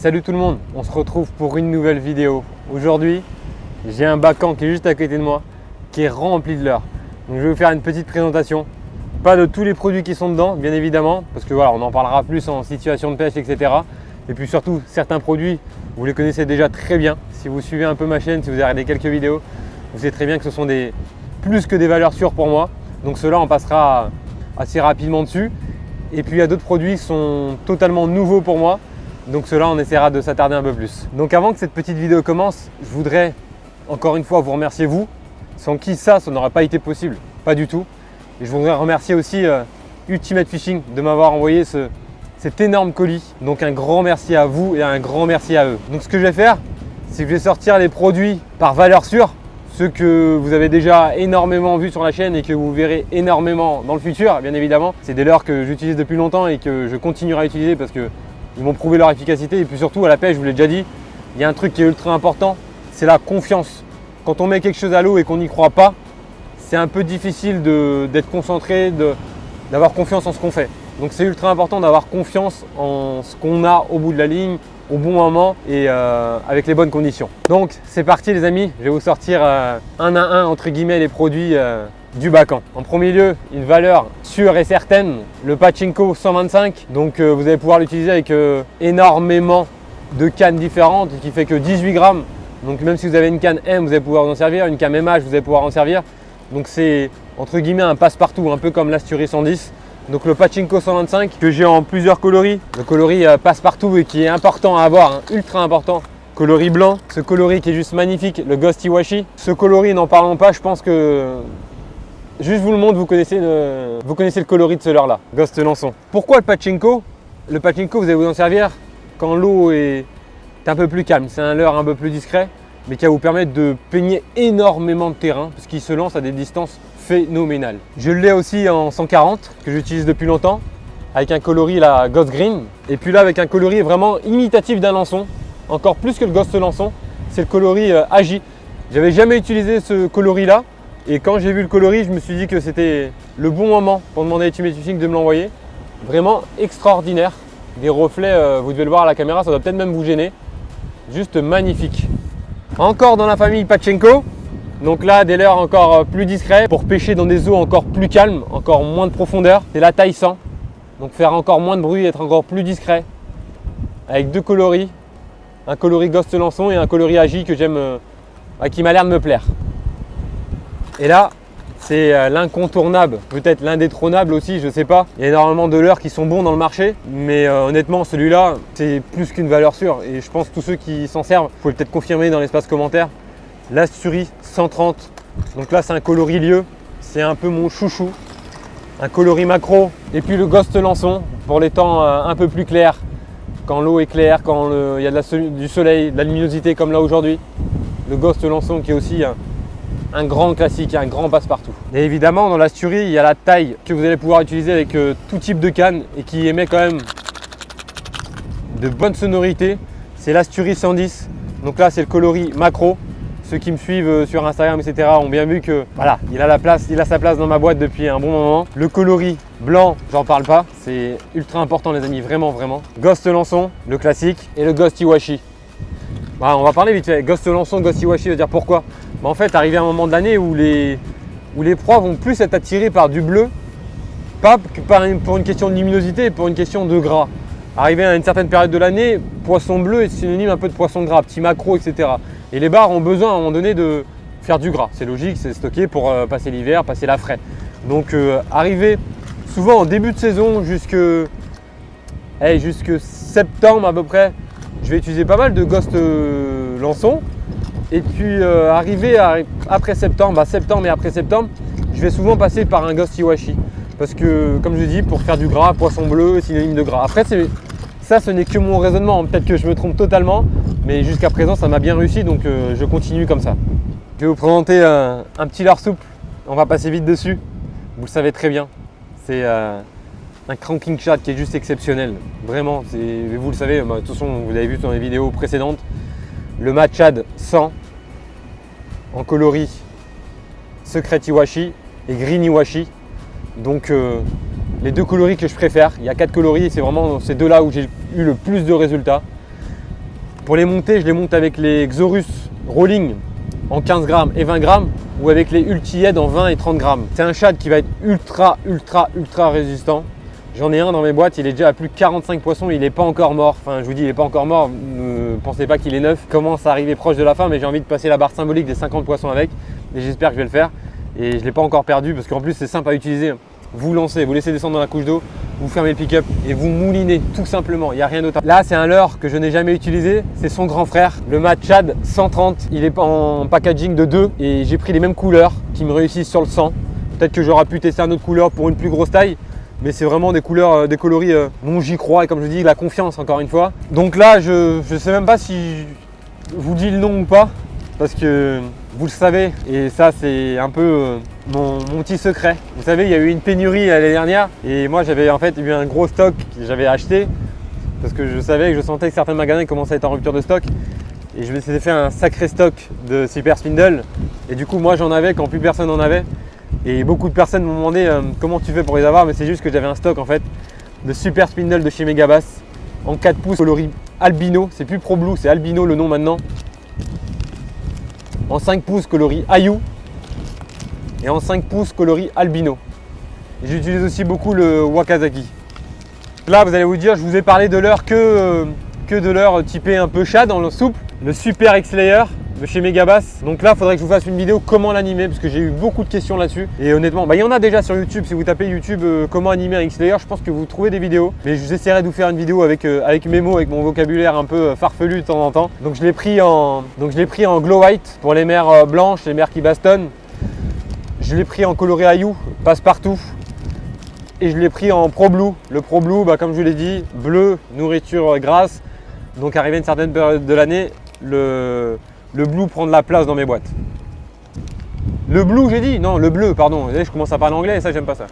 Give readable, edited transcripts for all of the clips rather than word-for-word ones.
Salut tout le monde, on se retrouve pour une nouvelle vidéo. Aujourd'hui, j'ai un bacan qui est juste à côté de moi, qui est rempli de leurres. Donc je vais vous faire une petite présentation. Pas de tous les produits qui sont dedans, bien évidemment, parce que voilà, on en parlera plus en situation de pêche, etc. Et puis surtout, certains produits, vous les connaissez déjà très bien. Si vous suivez un peu ma chaîne, si vous avez regardé quelques vidéos, vous savez très bien que ce sont plus que des valeurs sûres pour moi. Donc ceux-là, on passera assez rapidement dessus. Et puis il y a d'autres produits qui sont totalement nouveaux pour moi. Donc cela, on essaiera de s'attarder un peu plus. Donc avant que cette petite vidéo commence, je voudrais encore une fois vous remercier vous. Sans qui ça n'aurait pas été possible, pas du tout. Et je voudrais remercier aussi Ultimate Fishing de m'avoir envoyé cet énorme colis. Donc un grand merci à vous et un grand merci à eux. Donc ce que je vais faire, c'est que je vais sortir les produits par valeur sûre. Ceux que vous avez déjà énormément vus sur la chaîne et que vous verrez énormément dans le futur, bien évidemment. C'est des leurres que j'utilise depuis longtemps et que je continuerai à utiliser parce que ils m'ont prouvé leur efficacité. Et puis surtout à la pêche, je vous l'ai déjà dit, il y a un truc qui est ultra important, c'est la confiance. Quand on met quelque chose à l'eau et qu'on n'y croit pas, c'est un peu difficile d'être concentré, d'avoir confiance en ce qu'on fait. Donc c'est ultra important d'avoir confiance en ce qu'on a au bout de la ligne, au bon moment et avec les bonnes conditions. Donc c'est parti les amis, je vais vous sortir un à un entre guillemets les produits du bacan. En premier lieu, une valeur sûre et certaine, le Pachinko 125. Donc vous allez pouvoir l'utiliser avec énormément de cannes différentes, qui fait que 18 grammes. Donc même si vous avez une canne M, vous allez pouvoir vous en servir, une canne MH, vous allez pouvoir en servir. Donc c'est entre guillemets un passe-partout, un peu comme l'Astury 110. Donc le Pachinko 125 que j'ai en plusieurs coloris. Le coloris passe-partout et qui est important à avoir, hein, ultra important. Coloris blanc, ce coloris qui est juste magnifique, le Ghost Iwashi. Ce coloris, n'en parlons pas, je pense que juste vous le montre, vous connaissez le coloris de ce leurre-là, Ghost Lançon. Pourquoi le Pachinko? Le Pachinko, vous allez vous en servir quand l'eau est un peu plus calme. C'est un leurre un peu plus discret, mais qui va vous permettre de peigner énormément de terrain, parce qu'il se lance à des distances phénoménales. Je l'ai aussi en 140, que j'utilise depuis longtemps, avec un coloris la Ghost Green. Et puis là, avec un coloris vraiment imitatif d'un lançon, encore plus que le Ghost Lançon, c'est le coloris Agi. J'avais jamais utilisé ce coloris-là. Et quand j'ai vu le coloris, je me suis dit que c'était le bon moment pour demander à Ultimate Fishing de me l'envoyer. Vraiment extraordinaire. Des reflets, vous devez le voir à la caméra, ça doit peut-être même vous gêner. Juste magnifique. Encore dans la famille Pachinko. Donc là, des leurres encore plus discrets pour pêcher dans des eaux encore plus calmes, encore moins de profondeur. C'est la taille 100. Donc faire encore moins de bruit, être encore plus discret. Avec deux coloris. Un coloris Ghost Lançon et un coloris Agi que j'aime, qui m'a l'air de me plaire. Et là, c'est l'incontournable, peut-être l'indétrônable aussi, je ne sais pas. Il y a énormément de leurres qui sont bons dans le marché, mais honnêtement, celui-là, c'est plus qu'une valeur sûre. Et je pense que tous ceux qui s'en servent, vous pouvez peut-être confirmer dans l'espace commentaire. L'Astury 130, donc là c'est un coloris lieu, c'est un peu mon chouchou. Un coloris macro, et puis le Ghost Lançon, pour les temps un peu plus clairs. Quand l'eau est claire, quand il y a du soleil, de la luminosité comme là aujourd'hui. Le Ghost Lançon qui est aussi un grand classique, un grand passe-partout. Et évidemment, dans l'Astury, il y a la taille que vous allez pouvoir utiliser avec tout type de canne et qui émet quand même de bonnes sonorités. C'est l'Astury 110. Donc là, c'est le coloris macro. Ceux qui me suivent sur Instagram, etc. ont bien vu que voilà, il a sa place dans ma boîte depuis un bon moment. Le coloris blanc, j'en parle pas. C'est ultra important, les amis, vraiment, vraiment. Ghost Lançon, le classique, et le Ghost Iwashi. Voilà, on va parler vite fait. Ghost Lançon, Ghost Iwashi, je veux dire pourquoi. En fait, arrivé à un moment de l'année où les proies vont plus être attirées par du bleu, pas pour une question de luminosité, pour une question de gras. Arrivé à une certaine période de l'année, poisson bleu est synonyme un peu de poisson gras, petit macro, etc. Et les bars ont besoin à un moment donné de faire du gras. C'est logique, c'est stocké pour passer l'hiver, passer la fraie. Donc arrivé souvent en début de saison jusque septembre à peu près, je vais utiliser pas mal de Ghost Lançon. Et puis arrivé après septembre, septembre et après septembre, je vais souvent passer par un Ghost Iwashi. Parce que comme je dis, pour faire du gras, poisson bleu, synonyme de gras. Après ça ce n'est que mon raisonnement, peut-être que je me trompe totalement, mais jusqu'à présent ça m'a bien réussi, donc je continue comme ça. Je vais vous présenter un petit leurre souple, on va passer vite dessus, vous le savez très bien. C'est un cranking shad qui est juste exceptionnel, vraiment, vous le savez, de toute façon vous l'avez vu dans les vidéos précédentes. Le Mad Shad 100 en coloris Secret Iwashi et Green Iwashi. Donc les deux coloris que je préfère, il y a 4 coloris et c'est vraiment ces deux-là où j'ai eu le plus de résultats. Pour les monter, je les monte avec les Xorus Rolling en 15 grammes et 20 grammes ou avec les Ulti-Head en 20 et 30 grammes. C'est un shad qui va être ultra résistant. J'en ai un dans mes boîtes, il est déjà à plus de 45 poissons, il n'est pas encore mort. Enfin, je vous dis, il n'est pas encore mort, ne pensez pas qu'il est neuf. Il commence à arriver proche de la fin, mais j'ai envie de passer la barre symbolique des 50 poissons avec. Et j'espère que je vais le faire. Et je ne l'ai pas encore perdu parce qu'en plus, c'est simple à utiliser. Vous lancez, vous laissez descendre dans la couche d'eau, vous fermez le pick-up et vous moulinez tout simplement. Il n'y a rien d'autre. Là, c'est un leurre que je n'ai jamais utilisé. C'est son grand frère, le Mad Shad 130. Il est en packaging de 2 et j'ai pris les mêmes couleurs qui me réussissent sur le 100. Peut-être que j'aurais pu tester une autre couleur pour une plus grosse taille. Mais c'est vraiment des couleurs, des coloris dont j'y crois et comme je dis, la confiance encore une fois. Donc là, je ne sais même pas si je vous dis le nom ou pas, parce que vous le savez, et ça c'est un peu mon petit secret. Vous savez, il y a eu une pénurie l'année dernière, et moi j'avais en fait eu un gros stock que j'avais acheté, parce que je savais que je sentais que certains magasins commençaient à être en rupture de stock, et je m'étais fait un sacré stock de Super Spindle, et du coup moi j'en avais quand plus personne n'en avait. Et beaucoup de personnes m'ont demandé comment tu fais pour les avoir, mais c'est juste que j'avais un stock en fait de Super Spindle de chez Megabass en 4 pouces coloris albino, c'est plus Pro Blue, c'est albino le nom maintenant. En 5 pouces coloris Ayu et en 5 pouces coloris albino. J'utilise aussi beaucoup le Wakazaki. Là vous allez vous dire, je vous ai parlé de leurre que de leurre typé un peu shad dans le souple, le Super X-Layer de chez Megabass. Donc là, il faudrait que je vous fasse une vidéo comment l'animer parce que j'ai eu beaucoup de questions là-dessus. Et honnêtement, il y en a déjà sur YouTube. Si vous tapez YouTube comment animer un X-Layer, je pense que vous trouvez des vidéos. Mais j'essaierai de vous faire une vidéo avec mes mots, avec mon vocabulaire un peu farfelu de temps en temps. Donc je l'ai pris en Glow White pour les mers blanches, les mers qui bastonnent. Je l'ai pris en coloré Ayu, passe-partout. Et je l'ai pris en Pro Blue. Le Pro Blue, comme je l'ai dit, bleu, nourriture grasse. Donc arrivé à une certaine période de l'année, le blue prend de la place dans mes boîtes. Le blue, j'ai dit? Non, le bleu, pardon. Je commence à parler anglais et ça, j'aime pas ça.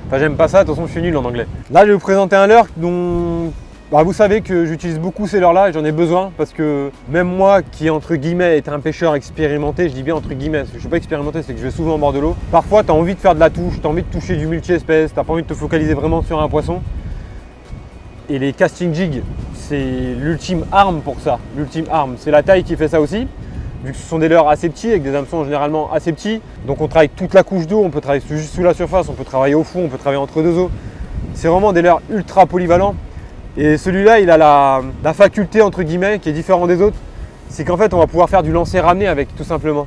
Enfin, j'aime pas ça, de toute façon, je suis nul en anglais. Là, je vais vous présenter un leurre dont vous savez que j'utilise beaucoup ces leurres-là et j'en ai besoin parce que même moi, qui entre guillemets est un pêcheur expérimenté, je dis bien entre guillemets, parce que je suis pas expérimenté, c'est que je vais souvent en bord de l'eau. Parfois, tu as envie de faire de la touche, tu as envie de toucher du multi-espèce, tu n'as pas envie de te focaliser vraiment sur un poisson. Et les casting jigs, c'est l'ultime arme pour ça. L'ultime arme, c'est la taille qui fait ça aussi. Vu que ce sont des leurres assez petits, avec des hameçons généralement assez petits. Donc on travaille toute la couche d'eau, on peut travailler juste sous la surface, on peut travailler au fond, on peut travailler entre deux eaux. C'est vraiment des leurres ultra polyvalents. Et celui-là, il a la faculté, entre guillemets, qui est différent des autres. C'est qu'en fait, on va pouvoir faire du lancer ramené avec, tout simplement.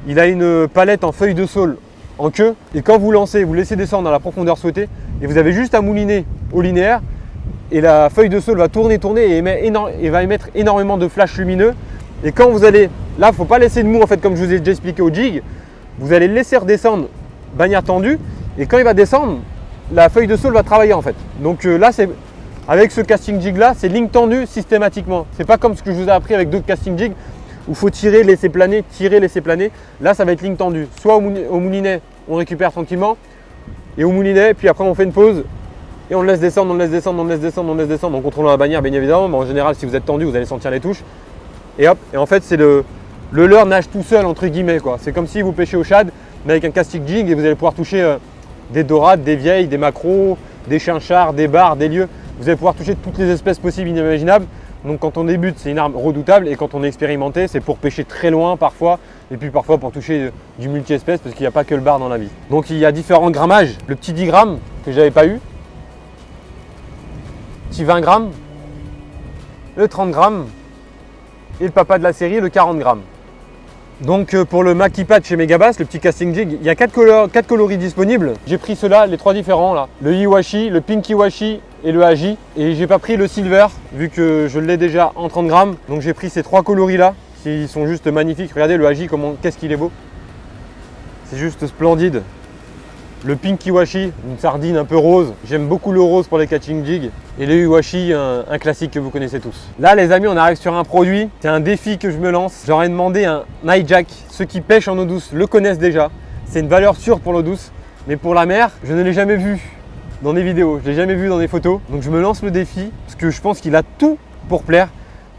Il a une palette en feuille de saule, en queue. Et quand vous lancez, vous laissez descendre dans la profondeur souhaitée. Et vous avez juste à mouliner au linéaire. Et la feuille de saule va tourner et va émettre énormément de flashs lumineux. Et quand vous allez, là, il ne faut pas laisser de mou en fait, comme je vous ai déjà expliqué au jig. Vous allez le laisser redescendre bannière tendue. Et quand il va descendre, la feuille de saule va travailler en fait. Donc là, avec ce casting jig là, c'est ligne tendue systématiquement. C'est pas comme ce que je vous ai appris avec d'autres casting jigs où il faut tirer, laisser planer, tirer, laisser planer. Là, ça va être ligne tendue. Soit au moulinet, on récupère tranquillement. Et au moulinet, puis après, on fait une pause. Et on le laisse descendre, on le laisse descendre, on le laisse descendre, on le laisse descendre en contrôlant la bannière bien évidemment, mais en général si vous êtes tendu vous allez sentir les touches. Et hop, et en fait c'est le leurre nage tout seul entre guillemets quoi. C'est comme si vous pêchez au shad mais avec un casting jig et vous allez pouvoir toucher des dorades, des vieilles, des macros, des chinchards, des bars, des lieux. Vous allez pouvoir toucher toutes les espèces possibles inimaginables. Donc quand on débute c'est une arme redoutable et quand on est expérimenté c'est pour pêcher très loin parfois et puis parfois pour toucher du multi-espèce parce qu'il n'y a pas que le bar dans la vie. Donc il y a différents grammages. Le petit 10 grammes que j'avais pas eu. 20 grammes, le 30 grammes et le papa de la série, le 40 grammes. Donc pour le Makipad chez Megabass, le petit casting jig, il y a 4 coloris disponibles. J'ai pris ceux-là, les 3 différents là. Le Iwashi, le Pink Iwashi et le Aji. Et j'ai pas pris le Silver vu que je l'ai déjà en 30 grammes. Donc j'ai pris ces 3 coloris là. Ils sont juste magnifiques. Regardez le Aji, qu'est-ce qu'il est beau. C'est juste splendide. Le Pink Iwashi, une sardine un peu rose. J'aime beaucoup le rose pour les catching jigs. Et le Iwashi, un classique que vous connaissez tous. Là les amis, on arrive sur un produit. C'est un défi que je me lance. J'aurais demandé un hijack. Ceux qui pêchent en eau douce le connaissent déjà. C'est une valeur sûre pour l'eau douce. Mais pour la mer, je ne l'ai jamais vu dans des vidéos. Je ne l'ai jamais vu dans des photos. Donc je me lance le défi parce que je pense qu'il a tout pour plaire.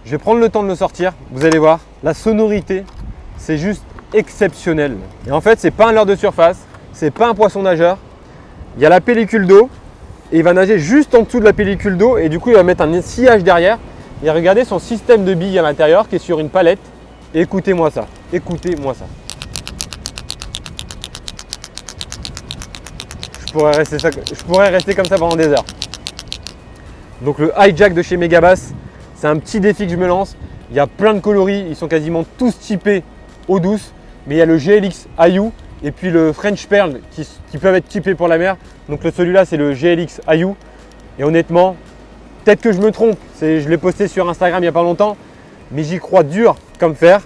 Je vais prendre le temps de le sortir. Vous allez voir. La sonorité, c'est juste exceptionnel. Et en fait, c'est pas un leurre de surface. C'est pas un poisson nageur. Il y a la pellicule d'eau et il va nager juste en dessous de la pellicule d'eau et du coup il va mettre un sillage derrière Et regardez son système de billes à l'intérieur qui est sur une palette. Et écoutez-moi ça, écoutez-moi ça. Je pourrais rester comme ça pendant des heures. Donc le hijack de chez Megabass, c'est un petit défi que je me lance. Il y a plein de coloris, ils sont quasiment tous typés eau douce. Mais il y a le GLX IU et puis le French Pearl qui peuvent être typés pour la mer. Donc celui-là, c'est le GLX IU. Et honnêtement, peut-être que je me trompe. Je l'ai posté sur Instagram il n'y a pas longtemps. Mais j'y crois dur comme fer.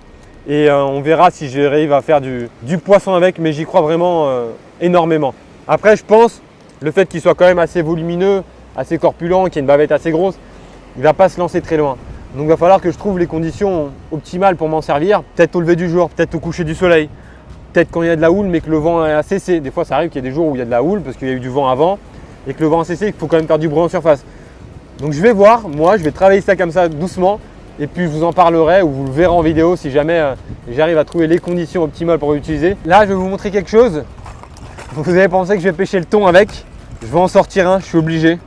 Et on verra si j'arrive à faire du poisson avec. Mais j'y crois vraiment énormément. Après, je pense, le fait qu'il soit quand même assez volumineux, assez corpulent, qu'il y ait une bavette assez grosse, il ne va pas se lancer très loin. Donc il va falloir que je trouve les conditions optimales pour m'en servir. Peut-être au lever du jour, peut-être au coucher du soleil, peut-être quand il y a de la houle mais que le vent a cessé. Des fois ça arrive qu'il y a des jours où il y a de la houle parce qu'il y a eu du vent avant et que le vent a cessé et qu'il faut quand même faire du bruit en surface. Donc je vais voir, moi je vais travailler ça comme ça doucement et puis je vous en parlerai ou vous le verrez en vidéo si jamais j'arrive à trouver les conditions optimales pour l'utiliser. Là je vais vous montrer quelque chose. Donc vous avez pensé que je vais pêcher le thon avec. Je vais en sortir un, je suis obligé.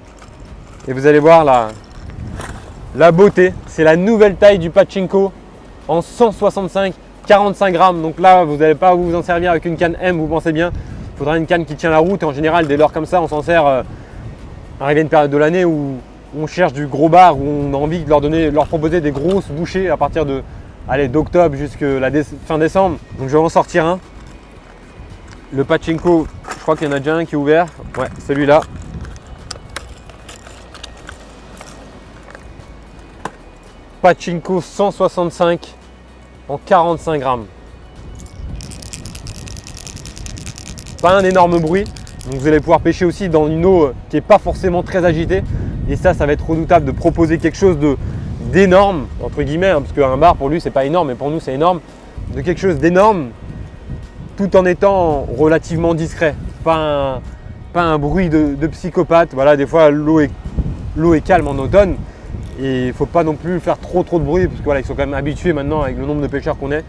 Et vous allez voir la beauté. C'est la nouvelle taille du Pachinko en 165, 45 grammes. Donc là, vous n'allez pas vous en servir avec une canne M, vous pensez bien. Il faudra une canne qui tient la route. Et en général, dès lors comme ça, on s'en sert arrivé à une période de l'année où on cherche du gros bar, où on a envie de leur proposer des grosses bouchées à partir d'octobre jusqu'à fin décembre. Donc je vais en sortir un. Le Pachinko, je crois qu'il y en a déjà un qui est ouvert. Ouais, celui-là. Pachinko 165 en 45 grammes. Pas un énorme bruit. Donc vous allez pouvoir pêcher aussi dans une eau qui n'est pas forcément très agitée. Et ça va être redoutable de proposer quelque chose d'énorme, entre guillemets, hein, parce qu'un bar pour lui c'est pas énorme, mais pour nous c'est énorme. De quelque chose d'énorme tout en étant relativement discret. Pas un bruit de psychopathe. Voilà, des fois l'eau est calme en automne. Et il ne faut pas non plus faire trop de bruit parce que voilà, ils sont quand même habitués maintenant avec le nombre de pêcheurs qu'on est.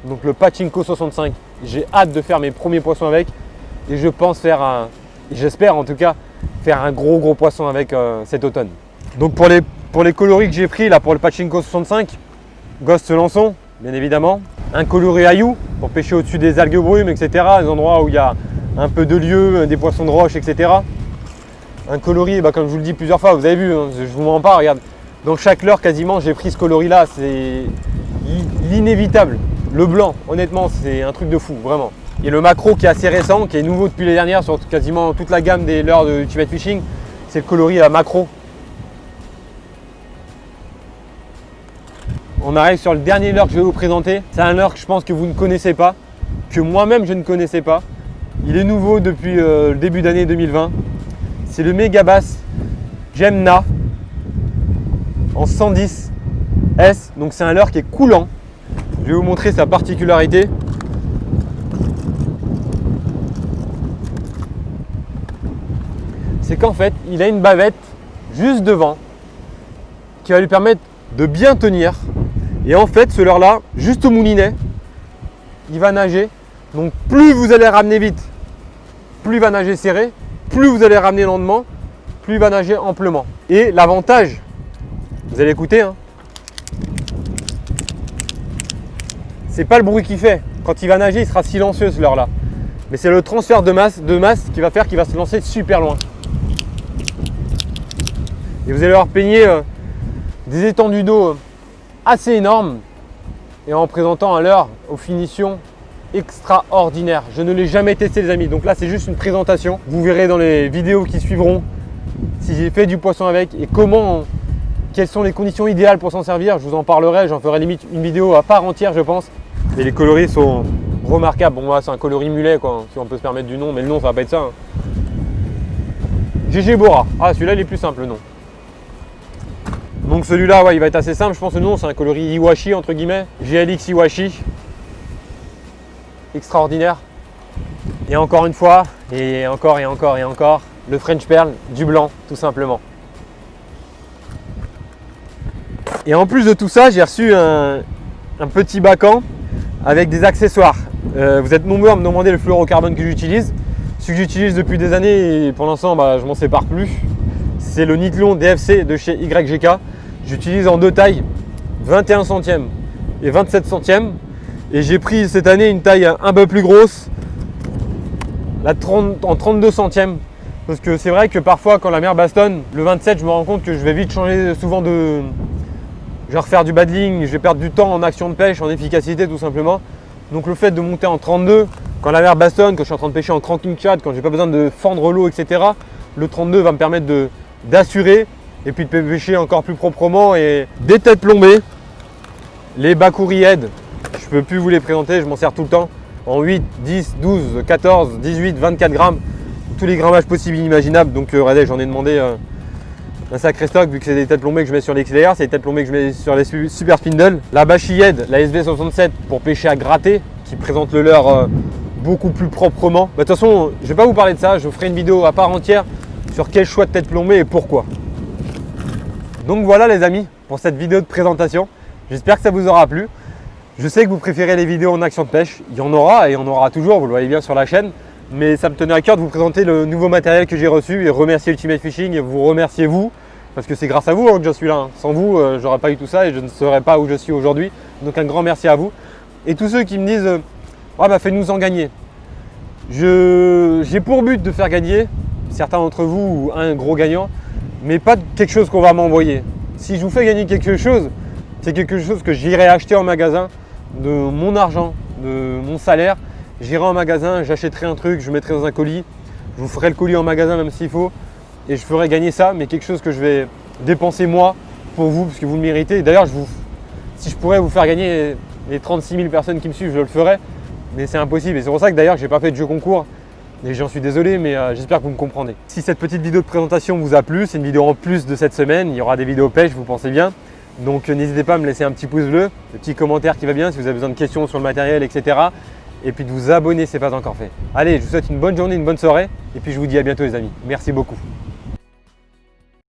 Donc le Pachinko 65, j'ai hâte de faire mes premiers poissons avec et je pense j'espère en tout cas, faire un gros poisson avec cet automne. Donc pour les coloris que j'ai pris là pour le Pachinko 65, Ghost Lançon, bien évidemment, un coloris Ayu pour pêcher au-dessus des algues brumes, etc. Des endroits où il y a un peu de lieu, des poissons de roche, etc. Un coloris, comme je vous le dis plusieurs fois, vous avez vu, hein, je vous mens pas, regarde. Dans chaque leurre quasiment j'ai pris ce coloris là, c'est l'inévitable. Le blanc, honnêtement c'est un truc de fou, vraiment. Et le macro qui est assez récent, qui est nouveau depuis les dernières sur quasiment toute la gamme des leurres de Ultimate Fishing, c'est le coloris à macro. On arrive sur le dernier leurre que je vais vous présenter. C'est un leurre que je pense que vous ne connaissez pas, que moi-même je ne connaissais pas. Il est nouveau depuis le début d'année 2020. C'est le Megabass Gemna en 110 S. Donc c'est un leurre qui est coulant. Je vais vous montrer sa particularité. C'est qu'en fait, il a une bavette juste devant qui va lui permettre de bien tenir. Et en fait, ce leurre-là, juste au moulinet, il va nager. Donc plus vous allez ramener vite, plus il va nager serré. Plus vous allez ramener lentement, plus il va nager amplement. Et l'avantage, vous allez écouter, hein, c'est pas le bruit qu'il fait. Quand il va nager, il sera silencieux ce leurre-là. Mais c'est le transfert de masse qui va faire qu'il va se lancer super loin. Et vous allez leur peigner des étendues d'eau assez énormes et en présentant un leurre aux finitions extraordinaires. Je ne l'ai jamais testé les amis, donc là c'est juste une présentation. Vous verrez dans les vidéos qui suivront si j'ai fait du poisson avec et quelles sont les conditions idéales pour s'en servir. Je vous en parlerai, j'en ferai limite une vidéo à part entière je pense. Et les coloris sont remarquables. Bon moi c'est un coloris mulet quoi, si on peut se permettre du nom, mais le nom ça va pas être ça. Hein. GG Bora, ah celui-là il est plus simple le nom. Donc celui-là ouais, il va être assez simple, je pense le nom c'est un coloris Iwashi entre guillemets, GLX Iwashi. Extraordinaire. Et encore une fois, et encore, le French Pearl du blanc tout simplement. Et en plus de tout ça, j'ai reçu un petit bacan avec des accessoires. Vous êtes nombreux à me demander le fluorocarbone que j'utilise. Celui que j'utilise depuis des années et pour l'instant je m'en sépare plus. C'est le Nithlon DFC de chez YGK. j'utilise en deux tailles, 21 centièmes et 27 centièmes. Et j'ai pris cette année une taille un peu plus grosse, en 32 centièmes. Parce que c'est vrai que parfois quand la mer bastonne, le 27, je me rends compte que je vais vite changer souvent de... Je vais refaire du battling, je vais perdre du temps en action de pêche, en efficacité tout simplement. Donc le fait de monter en 32, quand la mer bastonne, quand je suis en train de pêcher en cranking shad, quand j'ai pas besoin de fendre l'eau, etc. Le 32 va me permettre d'assurer et puis de pêcher encore plus proprement. Et des têtes plombées, les Bakuri Head, je peux plus vous les présenter, je m'en sers tout le temps. En 8, 10, 12, 14, 18, 24 grammes, tous les grammages possibles et inimaginables. Donc regardez, j'en ai demandé un sacré stock vu que c'est des têtes plombées que je mets sur l'XLR, c'est des têtes plombées que je mets sur les Super Spindle. La Bashi Head, la SV67 pour pêcher à gratter, qui présente le leurre beaucoup plus proprement. De toute façon, je ne vais pas vous parler de ça, je ferai une vidéo à part entière sur quel choix de tête plombée et pourquoi. Donc voilà les amis, pour cette vidéo de présentation. J'espère que ça vous aura plu. Je sais que vous préférez les vidéos en action de pêche, il y en aura et il y en aura toujours, vous le voyez bien sur la chaîne. Mais ça me tenait à cœur de vous présenter le nouveau matériel que j'ai reçu et remercier Ultimate Fishing et vous remercier vous, parce que c'est grâce à vous que je suis là. Sans vous, j'aurais pas eu tout ça et je ne serais pas où je suis aujourd'hui. Donc un grand merci à vous. Et tous ceux qui me disent ouais, bah fais-nous en gagner. J'ai pour but de faire gagner certains d'entre vous ou un gros gagnant, mais pas quelque chose qu'on va m'envoyer. Si je vous fais gagner quelque chose, c'est quelque chose que j'irai acheter en magasin de mon argent, de mon salaire. J'irai en magasin, j'achèterai un truc, je mettrai dans un colis, je vous ferai le colis en magasin même s'il faut, et je ferai gagner ça, mais quelque chose que je vais dépenser moi pour vous, parce que vous le méritez. D'ailleurs, si je pourrais vous faire gagner les 36 000 personnes qui me suivent, je le ferais, mais c'est impossible. Et c'est pour ça que d'ailleurs, je n'ai pas fait de jeu concours, et j'en suis désolé, mais j'espère que vous me comprendrez. Si cette petite vidéo de présentation vous a plu, c'est une vidéo en plus de cette semaine, il y aura des vidéos pêche, vous pensez bien. Donc n'hésitez pas à me laisser un petit pouce bleu, le petit commentaire qui va bien, si vous avez besoin de questions sur le matériel, etc. Et puis de vous abonner si ce n'est pas encore fait. Allez, je vous souhaite une bonne journée, une bonne soirée. Et puis je vous dis à bientôt les amis. Merci beaucoup.